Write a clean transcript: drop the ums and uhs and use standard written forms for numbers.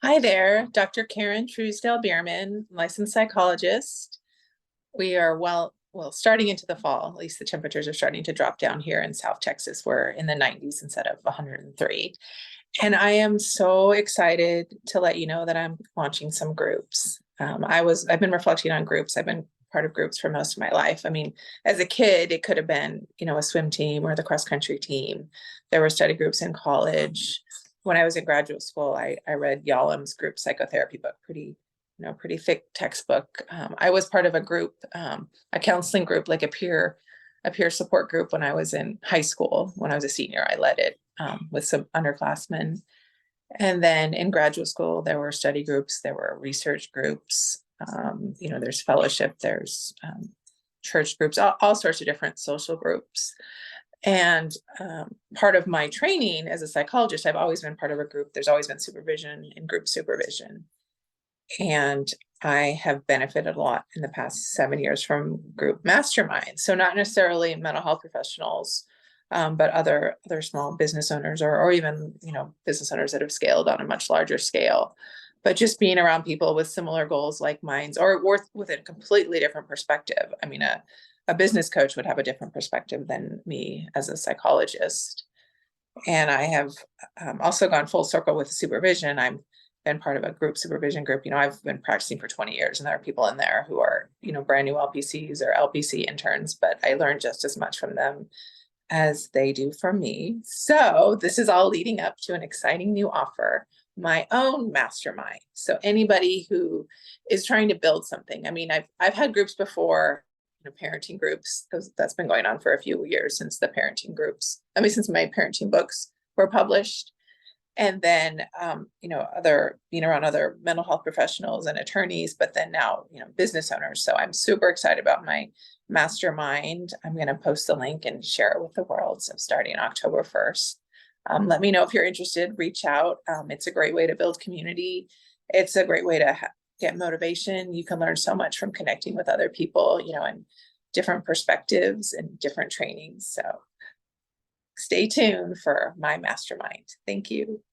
Hi there, Dr. Karen Truesdale Bierman, licensed psychologist. We are starting into the fall. At least the temperatures are starting to drop down here in South Texas. We're in the 90s instead of 103. And I am so excited to let you know that I'm launching some groups. I've been reflecting on groups. I've been part of groups for most of my life. I mean, as a kid, it could have been, a swim team or the cross country team. There were study groups in college. When I was in graduate school, I read Yalom's group psychotherapy book, pretty thick textbook. I was part of a group, a counseling group, like a peer support group when I was in high school. When I was a senior, I led it with some underclassmen. And then in graduate school, there were study groups, there were research groups, there's fellowship, there's church groups, all sorts of different social groups. And part of my training as a psychologist, I've always been part of a group. There's always been supervision and group supervision. And I have benefited a lot in the past 7 years from group Mastermind. So not necessarily mental health professionals, but other small business owners or even, business owners that have scaled on a much larger scale. But just being around people with similar goals like mine, or with a completely different perspective. I mean, a business coach would have a different perspective than me as a psychologist. And I have also gone full circle with supervision. I've been part of a group supervision group. I've been practicing for 20 years, and there are people in there who are, brand new LPCs or LPC interns, but I learned just as much from them as they do from me. So this is all leading up to an exciting new offer, my own mastermind. So anybody who is trying to build something. I mean, I've had groups before, parenting groups, because that's been going on for a few years since my parenting books were published. And then, being around other mental health professionals and attorneys, but then now, business owners. So I'm super excited about my mastermind. I'm going to post the link and share it with the world. So starting October 1st, let me know if you're interested, reach out. It's a great way to build community. It's a great way to get motivation. You can learn so much from connecting with other people, and different perspectives and different trainings. So stay tuned for my mastermind. Thank you.